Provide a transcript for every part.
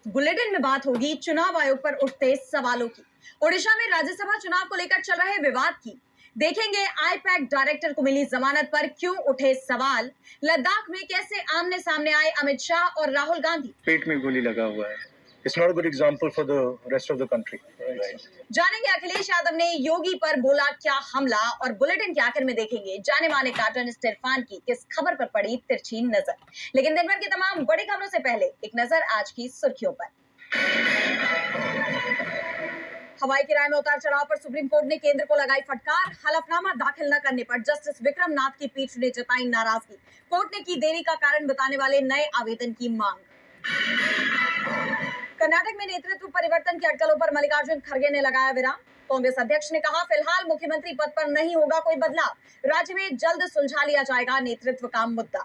Bulletin में बात होगी चुनाव आयोग पर उठते सवालों की। ओडिशा में राज्यसभा चुनाव को लेकर चल रहे विवाद की। देखेंगे आईपैक डायरेक्टर को मिली जमानत पर क्यों उठे सवाल। लद्दाख में कैसे आमने सामने आए अमित शाह और राहुल गांधी। पेट में गोली लगा हुआ है। It's not a good example for the rest of the country. जानेंगे अखिलेश यादव ने योगी पर बोला क्या हमला, और बुलेटिन के आखिर में देखेंगे जाने माने कार्टूनिस्ट इरफान की किस खबर पर पड़ी तिरछी नजर। लेकिन दिन भर की तमाम बड़ी खबरों से पहले एक नजर आज की सुर्खियों पर। हवाई किराए में उतार चढ़ाव पर सुप्रीम कोर्ट ने केंद्र को लगाई फटकार। हलफनामा दाखिल न करने पर जस्टिस विक्रम नाथ की पीठ ने जताई नाराजगी। कोर्ट ने की देरी का कारण बताने वाले नए आवेदन की मांग। कर्नाटक में नेतृत्व परिवर्तन की अटकलों पर मल्लिकार्जुन खड़गे ने लगाया विराम। कांग्रेस अध्यक्ष ने कहा फिलहाल मुख्यमंत्री पद पर नहीं होगा कोई बदलाव, राज्य में जल्द सुलझा लिया जाएगा नेतृत्व का मुद्दा।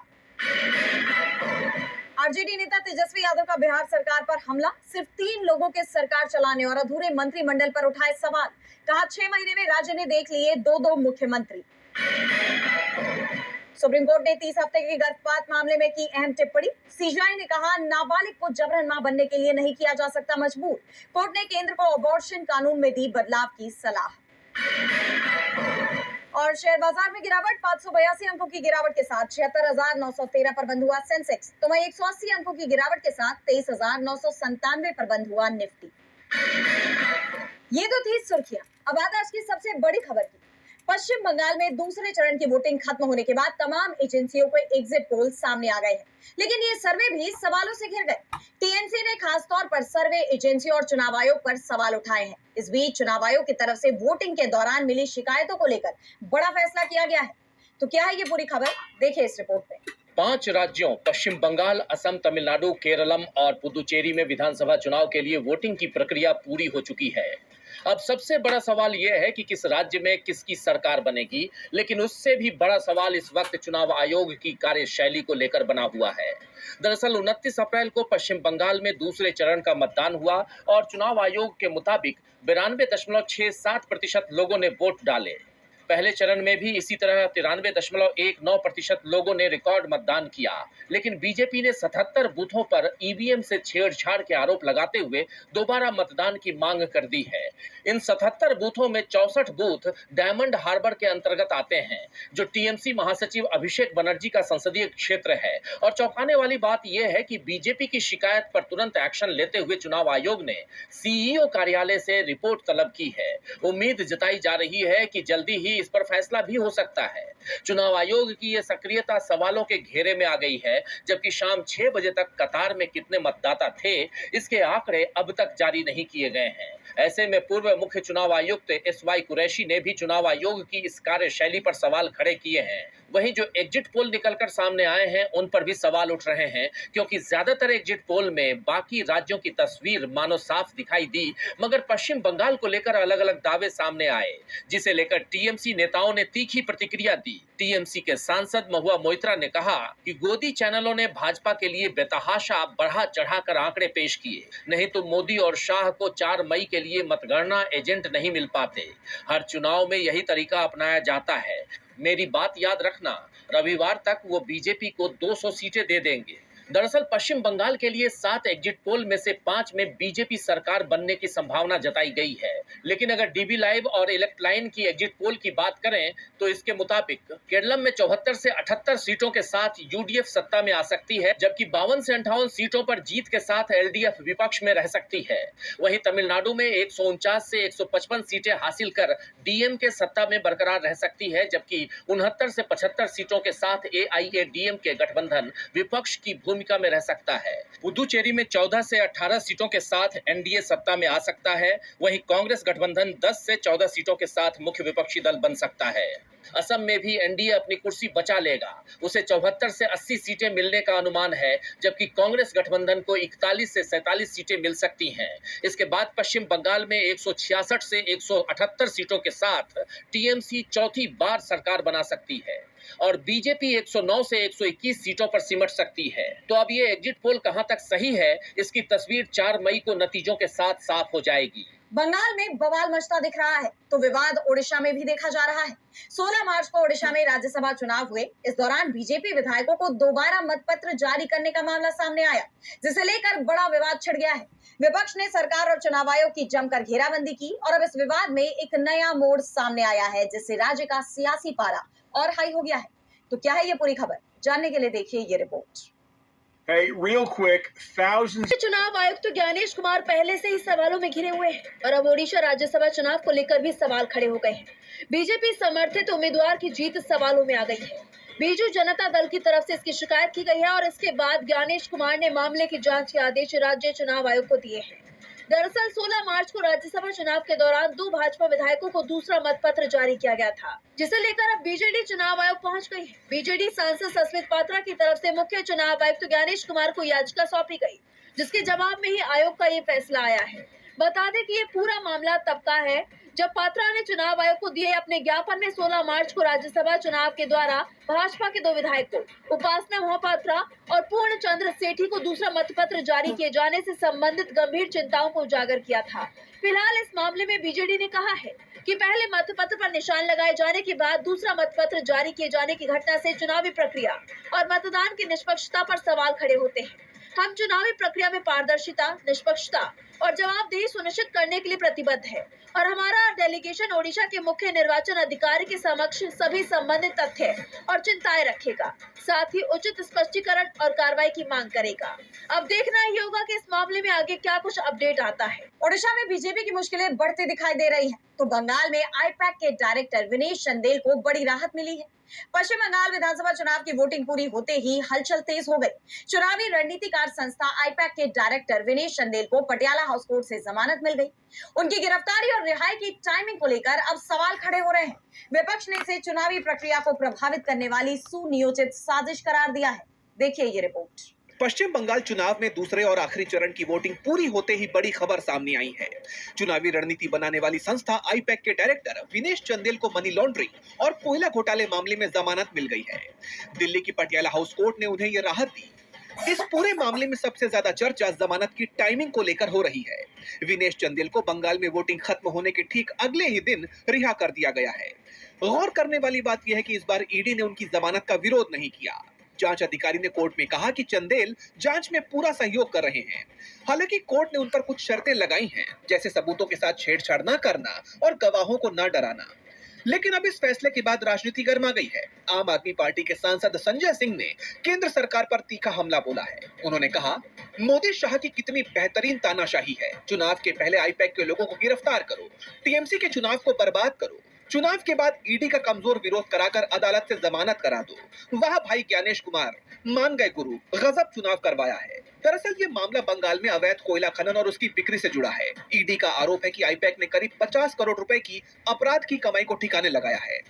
आरजेडी नेता तेजस्वी यादव का बिहार सरकार पर हमला। सिर्फ 3 लोगों के सरकार चलाने और अधूरे मंत्रिमंडल पर उठाए सवाल। कहा 6 महीने में राज्य ने देख लिए 2-2 मुख्यमंत्री। सुप्रीम कोर्ट ने 30 हफ्ते के गर्भपात मामले में की अहम टिप्पणी। सीजीआई ने कहा नाबालिग को जबरन मां बनने के लिए नहीं किया जा सकता मजबूर। कोर्ट ने केंद्र को अबॉर्शन कानून में दी बदलाव की सलाह। और शेयर बाजार में गिरावट। 582 अंकों की गिरावट के साथ 76,913 पर बंद हुआ सेंसेक्स। तो वहीं 180 अंकों की गिरावट के साथ 23,997 पर बंद हुआ निफ्टी। ये तो थी सुर्खियां। अब बात आज की सबसे बड़ी खबर की। पश्चिम बंगाल में दूसरे चरण की वोटिंग खत्म होने के बाद तमाम एजेंसियों के एग्जिट पोल सामने आ गए हैं, लेकिन ये सर्वे भी सवालों से घिर गए। टीएमसी ने खासतौर पर सर्वे एजेंसी और चुनाव आयोग पर सवाल उठाए हैं। इस बीच चुनाव आयोग की तरफ से वोटिंग के दौरान मिली शिकायतों को लेकर बड़ा फैसला किया गया है। तो क्या है ये पूरी खबर, देखिए इस रिपोर्ट में। 5 राज्यों पश्चिम बंगाल, असम, तमिलनाडु, केरलम और पुदुचेरी में विधानसभा चुनाव के लिए वोटिंग की प्रक्रिया पूरी हो चुकी है। अब सबसे बड़ा सवाल यह है कि किस राज्य में किसकी सरकार बनेगी, लेकिन उससे भी बड़ा सवाल इस वक्त चुनाव आयोग की कार्यशैली को लेकर बना हुआ है। दरअसल 29 अप्रैल को पश्चिम बंगाल में दूसरे चरण का मतदान हुआ और चुनाव आयोग के मुताबिक 92.67% लोगों ने वोट डाले। पहले चरण में भी इसी तरह 93.19% लोगों ने रिकॉर्ड मतदान किया, लेकिन बीजेपी ने 77 बूथों पर ईवीएम से छेड़छाड़ के आरोप लगाते हुए दोबारा मतदान की मांग कर दी है। इन 77 बूथों में 64 बूथ डायमंड हार्बर के अंतर्गत आते हैं, जो टीएमसी महासचिव अभिषेक बनर्जी का संसदीय क्षेत्र है। और चौंकाने वाली बात यह है कि बीजेपी की शिकायत पर तुरंत एक्शन लेते हुए चुनाव आयोग ने सीईओ कार्यालय से रिपोर्ट तलब की है। उम्मीद जताई जा रही है कि जल्दी ही इस पर फैसला भी हो सकता है। चुनाव आयोग की यह सक्रियता सवालों के घेरे में आ गई है, जबकि शाम 6 बजे तक कतार में कितने मतदाता थे, इसके आंकड़े अब तक जारी नहीं किए गए हैं। ऐसे में पूर्व मुख्य चुनाव आयुक्त एसवाई कुरैशी ने भी चुनाव आयोग की इस कार्यशैली पर सवाल खड़े किए हैं। वहीं जो एग्जिट पोल निकलकर सामने आए हैं उन पर भी सवाल उठ रहे हैं, क्योंकि ज्यादातर एग्जिट पोल में बाकी राज्यों की तस्वीर मानो साफ दिखाई दी, मगर पश्चिम बंगाल को लेकर अलग अलग दावे सामने आए, जिसे लेकर टीएमसी नेताओं ने तीखी प्रतिक्रिया दी। टीएमसी के सांसद महुआ मोइत्रा ने कहा कि गोदी चैनलों ने भाजपा के लिए बेतहाशा बढ़ा चढ़ाकर आंकड़े पेश किए, नहीं तो मोदी और शाह को 4 मई के लिए मतगणना एजेंट नहीं मिल पाते। हर चुनाव में यही तरीका अपनाया जाता है। मेरी बात याद रखना, रविवार तक वो बीजेपी को 200 सीटें दे देंगे। दरअसल पश्चिम बंगाल के लिए 7 एग्जिट पोल में से 5 में बीजेपी सरकार बनने की संभावना जताई गई है, लेकिन अगर डीबी लाइव और इलेक्ट्लाइन की एग्जिट पोल की बात करें तो इसके मुताबिक केरलम में 74 से 78 सीटों के साथ यूडीएफ सत्ता में आ सकती है, जबकि 52 से 58 सीटों पर जीत के साथ एलडीएफ विपक्ष में रह सकती है। वहीं तमिलनाडु में 149 से 155 सीटें हासिल कर डीएमके सत्ता में बरकरार रह सकती है, जबकि 69 से 75 सीटों के साथ एआईएडीएमके गठबंधन विपक्ष की भूमिका में रह सकता है। पुदुचेरी में 14 से 18 सीटों के साथ एनडीए सत्ता में आ सकता है। वहीं कांग्रेस गठबंधन 10 से 14 सीटों के साथ मुख्य विपक्षी दल बन सकता है। असम में भी एनडीए अपनी कुर्सी बचा लेगा, उसे 74 से 80 सीटें मिलने का अनुमान है, जबकि कांग्रेस गठबंधन को 41 से 47 सीटें मिल सकती हैं। इसके बाद पश्चिम बंगाल में 166 से 178 सीटों के साथ टीएमसी चौथी बार सरकार बना सकती है और बीजेपी 109 से 121 सीटों पर सिमट सकती है। तो अब ये एग्जिट पोल कहां तक सही है, इसकी तस्वीर 4 मई को नतीजों के साथ साफ हो जाएगी। बंगाल में बवाल मचता दिख रहा है तो विवाद ओडिशा में भी देखा जा रहा है। 16 मार्च को ओडिशा में राज्यसभा चुनाव हुए। इस दौरान बीजेपी विधायकों को दोबारा मतपत्र जारी करने का मामला सामने आया, जिसे लेकर बड़ा विवाद छिड़ गया है। विपक्ष ने सरकार और चुनाव आयोग की जमकर घेराबंदी की और अब इस विवाद में एक नया मोड़ सामने आया है, जिससे राज्य का सियासी पारा और हाई हो गया है। तो क्या है ये पूरी खबर, जानने के लिए देखिए ये report. Hey, real quick, thousands. चुनाव आयुक्त तो ज्ञानेश कुमार पहले से ही सवालों में घिरे हुए हैं और अब ओडिशा राज्यसभा चुनाव को लेकर भी सवाल खड़े हो गए हैं। बीजेपी समर्थित उम्मीदवार की जीत सवालों में आ गई है। बीजू जनता दल की तरफ से इसकी शिकायत की गई है और इसके बाद ज्ञानेश कुमार ने मामले की जांच के आदेश राज्य चुनाव आयोग को दिए हैं। दरअसल 16 मार्च को राज्यसभा चुनाव के दौरान 2 भाजपा विधायकों को दूसरा मतपत्र जारी किया गया था, जिसे लेकर अब बीजेडी चुनाव आयोग पहुंच गई है। बीजेडी सांसद सस्मित पात्रा की तरफ से मुख्य चुनाव आयुक्त ज्ञानेश कुमार को याचिका सौंपी गई, जिसके जवाब में ही आयोग का ये फैसला आया है। बता दें कि ये पूरा मामला तब का है जब पात्रा ने चुनाव आयोग को दिए अपने ज्ञापन में 16 मार्च को राज्यसभा चुनाव के द्वारा भाजपा के 2 विधायकों उपासना मोहपात्रा और पूर्ण चंद्र सेठी को दूसरा मतपत्र जारी किए जाने से संबंधित गंभीर चिंताओं को उजागर किया था। फिलहाल इस मामले में बीजेडी ने कहा है कि पहले मतपत्र पर निशान लगाए जाने के बाद दूसरा मतपत्र जारी किए जाने की घटना से चुनावी प्रक्रिया और मतदान की निष्पक्षता पर सवाल खड़े होते हैं। हम चुनावी प्रक्रिया में पारदर्शिता, निष्पक्षता और जवाबदेही सुनिश्चित करने के लिए प्रतिबद्ध है और हमारा डेलीगेशन ओडिशा के मुख्य निर्वाचन अधिकारी के समक्ष सभी संबंधित तथ्य और चिंताएं रखेगा, साथ ही उचित स्पष्टीकरण और कार्रवाई की मांग करेगा। अब देखना ही होगा कि इस मामले में आगे क्या कुछ अपडेट आता है। ओडिशा में बीजेपी की मुश्किलें बढ़ती दिखाई दे रही हैं, तो बंगाल में आईपैक के डायरेक्टर विनेश चंदेल को बड़ी राहत मिली है। पश्चिम बंगाल विधानसभा चुनाव की वोटिंग पूरी होते ही हलचल तेज हो गई। चुनावी रणनीतिकार संस्था आईपैक के डायरेक्टर विनेश चंदेल को पटियाला हाउस कोर्ट से जमानत मिल गई। उनकी गिरफ्तारी और रिहाई की टाइमिंग को लेकर अब सवाल खड़े हो रहे हैं। विपक्ष ने इसे चुनावी प्रक्रिया को प्रभावित करने वाली सुनियोजित साजिश करार दिया है। देखिए ये रिपोर्ट। पश्चिम बंगाल चुनाव में दूसरे और आखिरी चरण की वोटिंग पूरी होते ही बड़ी खबर सामने आई है। चुनावी रणनीति बनाने वाली संस्था आईपैक के डायरेक्टर विनेश चंदेल को मनी लॉन्ड्रिंग और कोयला घोटाले मामले में जमानत मिल गई है। दिल्ली की पटियाला हाउस कोर्ट ने उन्हें यह राहत दी। इस पूरे मामले में सबसे ज्यादा चर्चा जमानत की टाइमिंग को लेकर हो रही है। विनेश चंदेल को बंगाल में वोटिंग खत्म होने के ठीक अगले ही दिन रिहा कर दिया गया है। गौर करने वाली बात यह है कि इस बार ईडी ने उनकी जमानत का विरोध नहीं किया। जांच अधिकारी ने कोर्ट में कहा कि चंदेल जांच में पूरा सहयोग कर रहे हैं। हालांकि कोर्ट ने उन पर कुछ शर्तें लगाई हैं, जैसे सबूतों के साथ छेड़छाड़ न करना और गवाहों को न डराना। लेकिन अब इस फैसले के बाद राजनीति गर्मा गई है। आम आदमी पार्टी के सांसद संजय सिंह ने केंद्र सरकार पर तीखा हमला बोला है। उन्होंने कहा, मोदी शाह की कितनी बेहतरीन तानाशाही है। चुनाव के पहले आईपैक के लोगों को गिरफ्तार करो, टीएमसी के चुनाव को बर्बाद करो, चुनाव के बाद ईडी का कमजोर विरोध कराकर अदालत से जमानत करा दो। वाह भाई ज्ञानेश कुमार, मान गए गुरु, गजब चुनाव करवाया है। दरअसल ये मामला बंगाल में अवैध कोयला खनन और उसकी बिक्री से जुड़ा है। ईडी का आरोप है कि आईपैक ने करीब 50 करोड़ रुपए की अपराध की कमाई को ठिकाने लगाया है।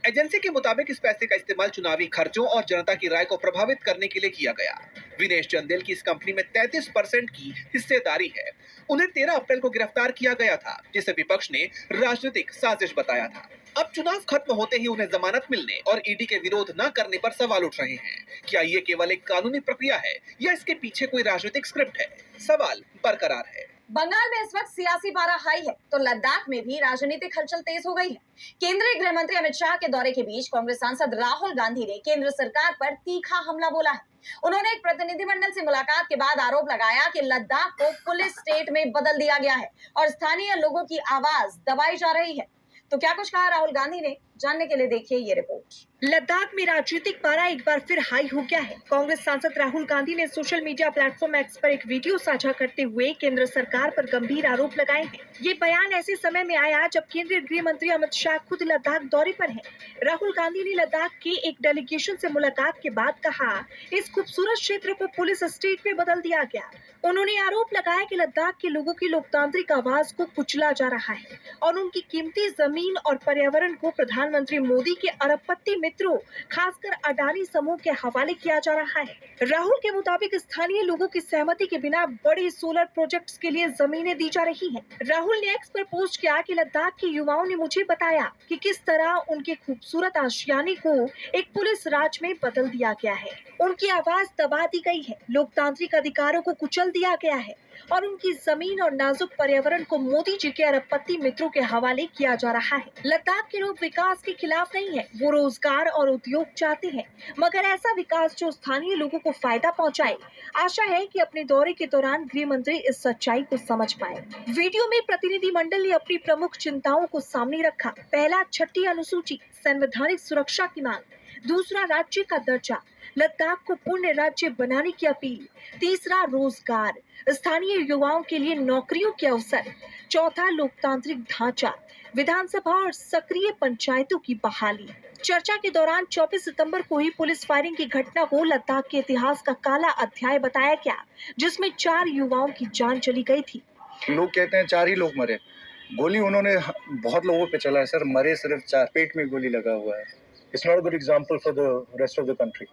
एजेंसी के मुताबिक इस पैसे का इस्तेमाल चुनावी खर्चों और जनता की राय को प्रभावित करने के लिए किया गया। विनेश चंदेल की इस कंपनी में 33% की हिस्सेदारी है। उन्हें 13 अप्रैल को गिरफ्तार किया गया था, जिसे विपक्ष ने राजनीतिक साजिश बताया था। अब चुनाव खत्म होते ही उन्हें जमानत मिलने और ईडी के विरोध न करने पर सवाल उठ रहे हैं। क्या ये केवल एक कानूनी प्रक्रिया है या इसके पीछे कोई राजनीतिक स्क्रिप्ट है? सवाल बरकरार है। बंगाल में इस वक्त सियासी पारा हाई है, तो लद्दाख में भी राजनीतिक हलचल तेज हो गई है। केंद्रीय गृह मंत्री अमित शाह के दौरे के बीच कांग्रेस सांसद राहुल गांधी ने केंद्र सरकार पर तीखा हमला बोला है। उन्होंने एक प्रतिनिधिमंडल से मुलाकात के बाद आरोप लगाया कि लद्दाख को पुलिस स्टेट में बदल दिया गया है और स्थानीय लोगों की आवाज दबाई जा रही है। तो क्या कुछ कहा राहुल गांधी ने, जानने के लिए देखिए ये रिपोर्ट। लद्दाख में राजनीतिक पारा एक बार फिर हाई हो गया है। कांग्रेस सांसद राहुल गांधी ने सोशल मीडिया प्लेटफॉर्म एक्स पर एक वीडियो साझा करते हुए केंद्र सरकार पर गंभीर आरोप लगाए हैं। ये बयान ऐसे समय में आया जब केंद्रीय गृह मंत्री अमित शाह खुद लद्दाख दौरे पर हैं। राहुल गांधी ने लद्दाख के एक डेलीगेशन से मुलाकात के बाद कहा, इस खूबसूरत क्षेत्र को पुलिस स्टेट में बदल दिया गया। उन्होंने आरोप लगाया कि लद्दाख के लोगों की लोकतांत्रिक आवाज को कुचला जा रहा है और उनकी कीमती जमीन और पर्यावरण को प्रधानमंत्री मोदी के अरबपति मित्रों, खासकर अडानी समूह के हवाले किया जा रहा है। राहुल के मुताबिक स्थानीय लोगों की सहमति के बिना बड़े सोलर प्रोजेक्ट्स के लिए जमीनें दी जा रही हैं। राहुल ने एक्स पर पोस्ट किया कि लद्दाख के युवाओं ने मुझे बताया कि किस तरह उनके खूबसूरत आशियाने को एक पुलिस राज में बदल दिया गया है। उनकी आवाज दबा दी गई है, लोकतांत्रिक अधिकारों को कुचल दिया गया है और उनकी जमीन और नाजुक पर्यावरण को मोदी जी के अरबपति मित्रों के हवाले किया जा रहा है। लद्दाख के लोग विकास के खिलाफ नहीं है, वो रोजगार और उद्योग चाहते हैं, मगर ऐसा विकास जो स्थानीय लोगों को फायदा पहुंचाए। आशा है कि अपने दौरे के दौरान गृह मंत्री इस सच्चाई को समझ पाए। वीडियो में प्रतिनिधिमंडल ने अपनी प्रमुख चिंताओं को सामने रखा। पहला, छठी अनुसूची, संवैधानिक सुरक्षा की मांग। दूसरा, राज्य का दर्जा, लद्दाख को पूर्ण राज्य बनाने की अपील। तीसरा, रोजगार, स्थानीय युवाओं के लिए नौकरियों के अवसर। चौथा, लोकतांत्रिक ढांचा, विधानसभा और सक्रिय पंचायतों की बहाली। चर्चा के दौरान 24 सितंबर को ही पुलिस फायरिंग की घटना को लद्दाख के इतिहास का काला अध्याय बताया गया, जिसमें 4 युवाओं की जान चली गई थी। लोग कहते हैं 4 ही लोग मरे, गोली उन्होंने बहुत लोगों पे चला है सर, मरे सिर्फ 4, पेट में गोली लगा हुआ है। It's not a good example for the rest of the country.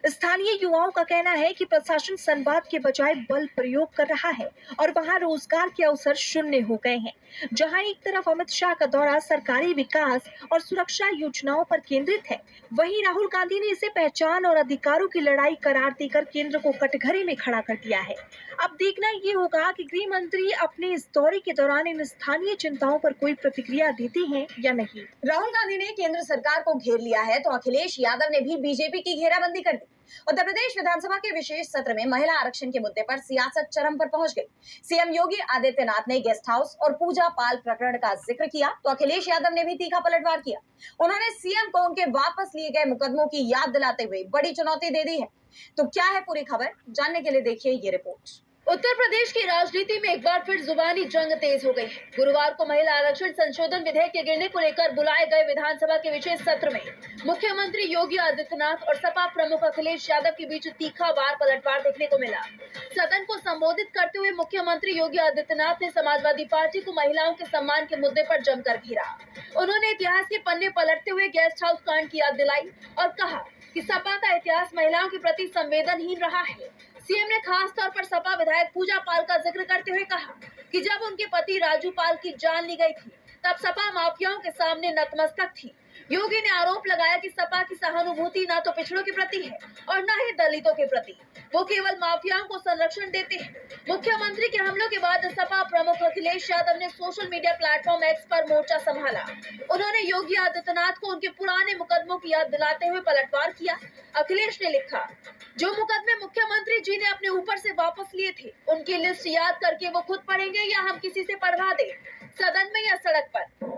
स्थानीय युवाओं का कहना है कि प्रशासन संवाद के बजाय बल प्रयोग कर रहा है और वहां रोजगार के अवसर शून्य हो गए हैं। जहां एक तरफ अमित शाह का दौरा सरकारी विकास और सुरक्षा योजनाओं पर केंद्रित है, वहीं राहुल गांधी ने इसे पहचान और अधिकारों की लड़ाई करार देकर केंद्र को कटघरे में खड़ा कर दिया है। अब देखना ये होगा कि गृह मंत्री अपने इस दौरे के दौरान इन स्थानीय चिंताओं पर कोई प्रतिक्रिया देती हैं या नहीं। राहुल गांधी ने केंद्र सरकार को घेर लिया है तो अखिलेश यादव ने भी बीजेपी की घेराबंदी कर दी। उत्तर प्रदेश विधानसभा के विशेष सत्र में महिला आरक्षण के मुद्दे पर सियासत चरम पर पहुंच गई। सीएम योगी आदित्यनाथ ने गेस्ट हाउस और पूजा पाल प्रकरण का जिक्र किया तो अखिलेश यादव ने भी तीखा पलटवार किया। उन्होंने सीएम को उनके वापस लिए गए मुकदमों की याद दिलाते हुए बड़ी चुनौती दे दी है। तो क्या है पूरी खबर, जानने के लिए देखिए ये रिपोर्ट। उत्तर प्रदेश की राजनीति में एक बार फिर जुबानी जंग तेज हो गई है। गुरुवार को महिला आरक्षण संशोधन विधेयक के गिरने को लेकर बुलाए गए विधानसभा के विशेष सत्र में मुख्यमंत्री योगी आदित्यनाथ और सपा प्रमुख अखिलेश यादव के बीच तीखा वार पलटवार देखने को मिला। सदन को संबोधित करते हुए मुख्यमंत्री योगी आदित्यनाथ ने समाजवादी पार्टी को महिलाओं के सम्मान के मुद्दे पर जमकर घेरा। उन्होंने इतिहास के पन्ने पलटते हुए गेस्ट हाउस कांड की याद दिलाई और कहा कि सपा का इतिहास महिलाओं के प्रति संवेदनहीन रहा है। सीएम ने खास तौर पर सपा विधायक पूजा पाल का जिक्र करते हुए कहा कि जब उनके पति राजू पाल की जान ली गई थी तब सपा माफियाओं के सामने नतमस्तक थी। योगी ने आरोप लगाया कि सपा की सहानुभूति न तो पिछड़ों के प्रति है और न ही दलितों के प्रति, वो केवल माफियाओं को संरक्षण देते हैं। मुख्यमंत्री के हमलों के बाद सपा प्रमुख अखिलेश यादव ने सोशल मीडिया प्लेटफॉर्म एक्स पर मोर्चा संभाला। उन्होंने योगी आदित्यनाथ को उनके पुराने मुकदमों की याद दिलाते हुए पलटवार किया। अखिलेश ने लिखा, जो मुकदमे मुख्यमंत्री जी ने अपने ऊपर से वापस लिए थे उनकी लिस्ट याद करके वो खुद पढ़ेंगे या हम किसी से पढ़वा दें, सदन में या सड़क पर।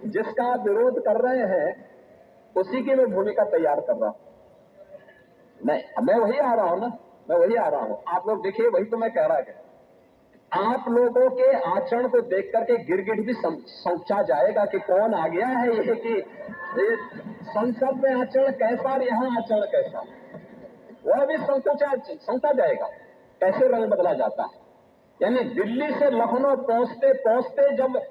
जिसका आप विरोध कर रहे हैं उसी की मैं भूमिका तैयार कर रहा हूं। मैं वही आ रहा हूं ना, मैं वही आ रहा हूं। आप लोग देखिए, वही तो मैं कह रहा था। आप लोगों के आचरण को देख करके गिरगिट भी समझा जाएगा कि कौन आ गया है। ये कि संसद में आचरण कैसा और यहाँ आचरण कैसा, वह भी समझा जाएगा कैसे रंग बदला जाता है। यानी दिल्ली से लखनऊ पहुंचते पहुंचते जब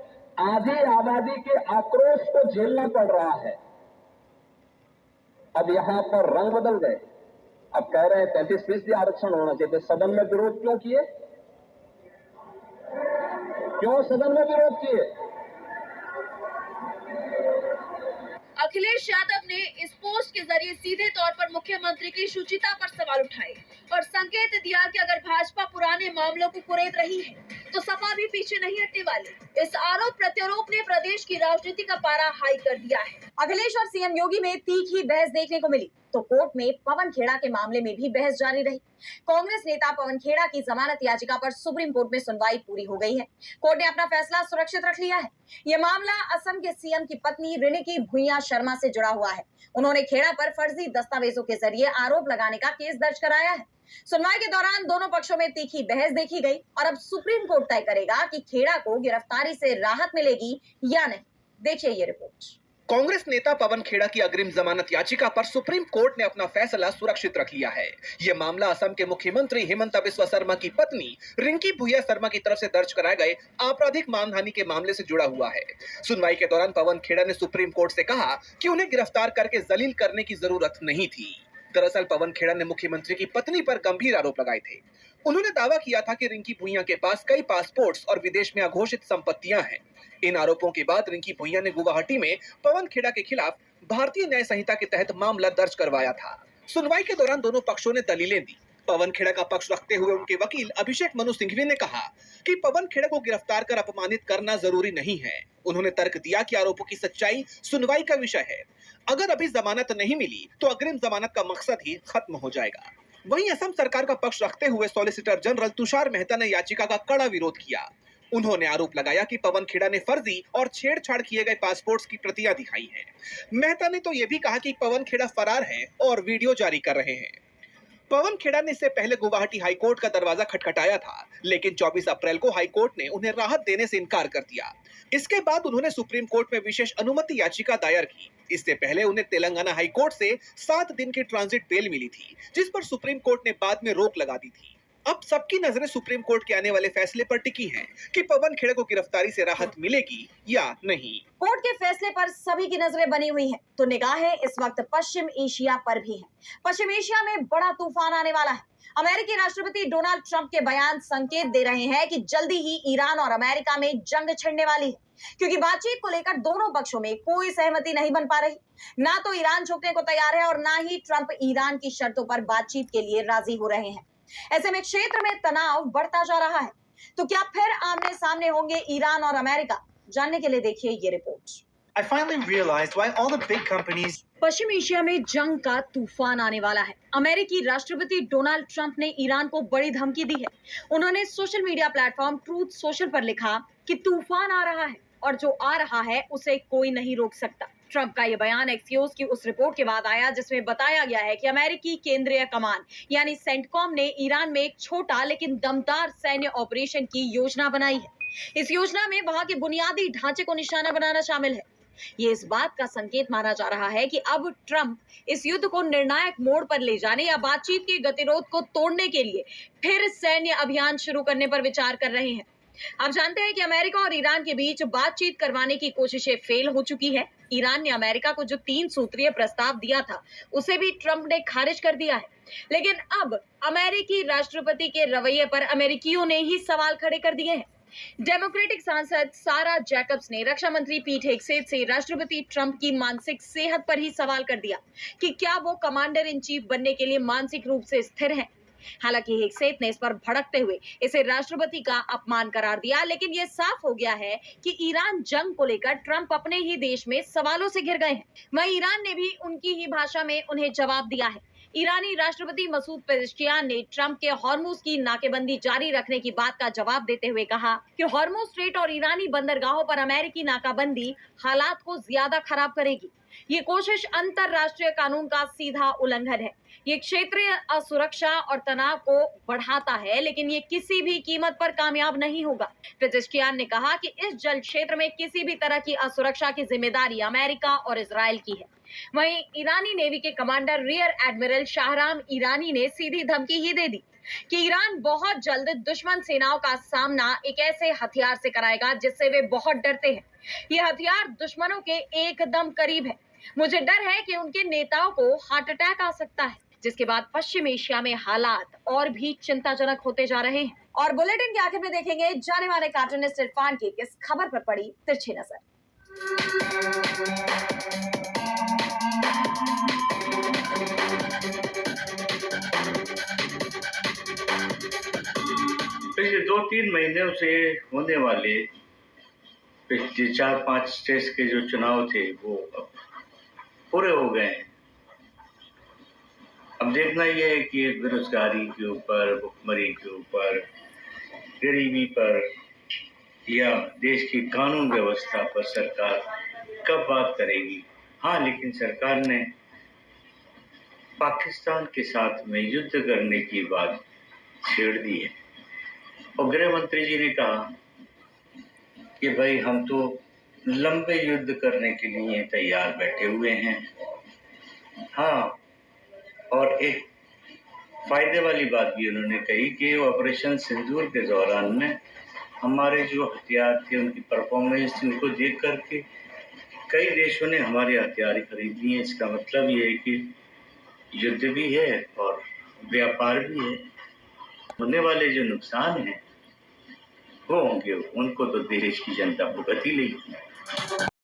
आधी आबादी के आक्रोश को झेलना पड़ रहा है, अब यहां पर रंग बदल गए। अब कह रहे हैं 33% आरक्षण होना चाहिए। तो सदन में विरोध क्यों किए? क्यों सदन में विरोध किए? अखिलेश यादव ने इस पोस्ट के जरिए सीधे तौर पर मुख्यमंत्री की शुचिता पर सवाल उठाए और संकेत दिया कि अगर भाजपा पुराने मामलों को कुरेद रही है तो सपा भी पीछे नहीं हटने वाली। इस आरोप प्रत्यारोप ने प्रदेश की राजनीति का पारा हाई कर दिया है। अखिलेश और सीएम योगी में तीखी बहस देखने को मिली तो कोर्ट में पवन खेड़ा के मामले में भी बहस जारी रही। कांग्रेस नेता पवन खेड़ा की जमानत याचिका पर सुप्रीम कोर्ट में सुनवाई पूरी हो गई है। कोर्ट ने अपना फैसला सुरक्षित रख लिया है। यह मामला असम के सीएम की पत्नी रिनिकी भुइयां शर्मा से जुड़ा हुआ है। उन्होंने खेड़ा पर फर्जी दस्तावेजों के जरिए आरोप लगाने का केस दर्ज कराया है। सुनवाई के दौरान दोनों पक्षों में तीखी बहस देखी गई और अब सुप्रीम कोर्ट तय करेगा कि खेड़ा को गिरफ्तारी से राहत मिलेगी या नहीं। देखिए ये रिपोर्ट। कांग्रेस नेता पवन खेड़ा की अग्रिम जमानत याचिका पर सुप्रीम कोर्ट ने अपना फैसला सुरक्षित रख लिया है। यह मामला असम के मुख्यमंत्री हिमंता बिस्वा शर्मा की पत्नी रिंकी भुइयां शर्मा की तरफ से दर्ज कराए गए आपराधिक मानहानि के मामले से जुड़ा हुआ है। सुनवाई के दौरान पवन खेड़ा ने सुप्रीम कोर्ट से कहा कि उन्हें गिरफ्तार करके जलील करने की जरूरत नहीं थी। दरअसल पवन खेड़ा ने मुख्यमंत्री की पत्नी पर गंभीर आरोप लगाए थे। उन्होंने दावा किया था कि रिंकी भुइयां के पास कई पासपोर्ट्स और विदेश में अघोषित संपत्तियां हैं। इन आरोपों के बाद रिंकी भुइयां ने गुवाहाटी में पवन खेड़ा के खिलाफ भारतीय न्याय संहिता के तहत मामला दर्ज करवाया था। सुनवाई के दौरान दोनों पक्षों ने दलीलें दी पवन खेड़ा का पक्ष रखते हुए उनके वकील अभिषेक मनु सिंघवी ने कहा कि पवन खेड़ा को गिरफ्तार कर अपमानित करना जरूरी नहीं है। उन्होंने तर्क दिया कि आरोपों की सच्चाई सुनवाई का विषय है। अगर अभी जमानत नहीं मिली तो अग्रिम जमानत का मकसद ही खत्म हो जाएगा। वहीं असम सरकार का पक्ष रखते हुए सॉलिसिटर जनरल तुषार मेहता ने याचिका का कड़ा विरोध किया। उन्होंने आरोप लगाया कि पवन खेड़ा ने फर्जी और छेड़छाड़ किए गए पासपोर्ट्स की प्रतियां दिखाई हैं। मेहता ने तो यह भी कहा कि पवन खेड़ा फरार है और वीडियो जारी कर रहे हैं। पवन खेड़ा ने इससे पहले गुवाहाटी हाईकोर्ट का दरवाजा खटखटाया था, लेकिन 24 अप्रैल को हाईकोर्ट ने उन्हें राहत देने से इनकार कर दिया। इसके बाद उन्होंने सुप्रीम कोर्ट में विशेष अनुमति याचिका दायर की। इससे पहले उन्हें तेलंगाना हाईकोर्ट से 7 दिन की ट्रांजिट बेल मिली थी, जिस पर सुप्रीम कोर्ट ने बाद में रोक लगा दी थी। अब सबकी नजरें सुप्रीम कोर्ट के आने वाले फैसले पर टिकी हैं कि पवन खेड़ा को गिरफ्तारी से राहत मिलेगी या नहीं। कोर्ट के फैसले पर सभी की नजरें बनी हुई हैं, तो निगाहें इस वक्त पश्चिम एशिया पर भी हैं। पश्चिम एशिया में बड़ा तूफान आने वाला है। अमेरिकी राष्ट्रपति डोनाल्ड ट्रंप के बयान संकेत दे रहे हैं कि जल्दी ही ईरान और अमेरिका में जंग छिड़ने वाली है, क्योंकि बातचीत को लेकर दोनों पक्षों में कोई सहमति नहीं बन पा रही। ना तो ईरान झुकने को तैयार है और ना ही ट्रंप ईरान की शर्तों पर बातचीत के लिए राजी हो रहे हैं। ऐसे में क्षेत्र में तनाव बढ़ता जा रहा है। तो क्या फिर आमने सामने होंगे ईरान और अमेरिका? जानने के लिए देखिए ये report. I finally realized why all the big companies Paschim Asia में जंग का तूफान आने वाला है। अमेरिकी राष्ट्रपति डोनाल्ड ट्रंप ने ईरान को बड़ी धमकी दी है। उन्होंने social media platform truth social पर लिखा कि तूफान आ रहा है और जो आ रहा है उसे कोई नहीं रोक सकता। ट्रंप का यह बयान एक्सियोस की उस रिपोर्ट के बाद आया जिसमें बताया गया है कि अमेरिकी केंद्रीय कमान यानी सेंटकॉम ने ईरान में एक छोटा लेकिन दमदार सैन्य ऑपरेशन की योजना बनाई है। इस योजना में वहां के बुनियादी ढांचे को निशाना बनाना शामिल है। ये इस बात का संकेत माना जा रहा है कि अब ट्रंप इस युद्ध को निर्णायक मोड़ पर ले जाने या बातचीत के गतिरोध को तोड़ने के लिए फिर सैन्य अभियान शुरू करने पर विचार कर रहे हैं। आप जानते हैं कि अमेरिका और ईरान के बीच बातचीत करवाने की कोशिशें फेल हो चुकी है। ईरान ने अमेरिका को जो 3 सूत्रीय प्रस्ताव दिया था उसे भी ट्रंप ने खारिज कर दिया है। लेकिन अब अमेरिकी राष्ट्रपति के रवैये पर अमेरिकियों ने ही सवाल खड़े कर दिए हैं। डेमोक्रेटिक सांसद सारा जैकब्स ने रक्षा मंत्री पीट हेगसेथ से राष्ट्रपति ट्रंप की मानसिक सेहत पर ही सवाल कर दिया कि क्या वो कमांडर इन चीफ बनने के लिए मानसिक रूप से स्थिर हैं। हालांकि हेगसेथ ने इस पर भड़कते हुए इसे राष्ट्रपति का अपमान करार दिया, लेकिन यह साफ हो गया है कि ईरान जंग को लेकर ट्रंप अपने ही देश में सवालों से घिर गए हैं। वहीं ईरान ने भी उनकी ही भाषा में उन्हें जवाब दिया है। ईरानी राष्ट्रपति मसूद पेजेश्कियान ने ट्रंप के हॉर्मुज की नाकेबंदी जारी रखने की बात का जवाब देते हुए कहा कि हॉर्मुज स्ट्रेट और ईरानी बंदरगाहों पर अमेरिकी नाकाबंदी हालात को ज्यादा खराब करेगी। ये कोशिश अंतरराष्ट्रीय कानून का सीधा उल्लंघन है। ये क्षेत्रीय असुरक्षा और तनाव को बढ़ाता है, लेकिन ये किसी भी कीमत पर कामयाब नहीं होगा। पेजेश्कियान ने कहा कि इस जल क्षेत्र में किसी भी तरह की असुरक्षा की जिम्मेदारी अमेरिका और इजराइल की है। वहीं ईरानी नेवी के commander rear admiral Shahram Irani ने सीधी धमकी ही दे दी कि ईरान बहुत जल्द दुश्मन सेनाओं का सामना एक ऐसे हथियार से कराएगा जिससे वे बहुत डरते हैं। ये हथियार दुश्मनों के एकदम करीब है। मुझे डर है कि उनके नेताओं को हार्ट अटैक आ सकता है, जिसके बाद पश्चिम एशिया में हालात और भी चिंताजनक होते जा रहे हैं। और बुलेटिन के आखिर में देखेंगे जाने माने कार्टूनिस्ट इरफान की किस खबर पर पड़ी तिरछी नजर। पिछले 2-3 महीनों से होने वाले पिछले 4-5 स्टेट्स के जो चुनाव थे वो पूरे हो गए हैं। अब देखना यह है कि बेरोजगारी के ऊपर, भुखमरी के ऊपर, गरीबी पर या देश की कानून व्यवस्था पर सरकार कब बात करेगी। हाँ, लेकिन सरकार ने पाकिस्तान के साथ में युद्ध करने की बात छेड़ दी है और गृह मंत्री जी ने कहा कि भाई हम तो लंबे युद्ध करने के लिए तैयार बैठे हुए हैं। हाँ, और एक फायदे वाली बात भी उन्होंने कही कि ऑपरेशन सिंदूर के दौरान में हमारे जो हथियार थे उनकी परफॉर्मेंस उनको देख करके कई देशों ने हमारे हथियार खरीद लिए। इसका मतलब ये है कि युद्ध भी है और व्यापार भी है। होने वाले जो नुकसान हैं वो होंगे, उनको तो देश की जनता भुगत ही लेगी।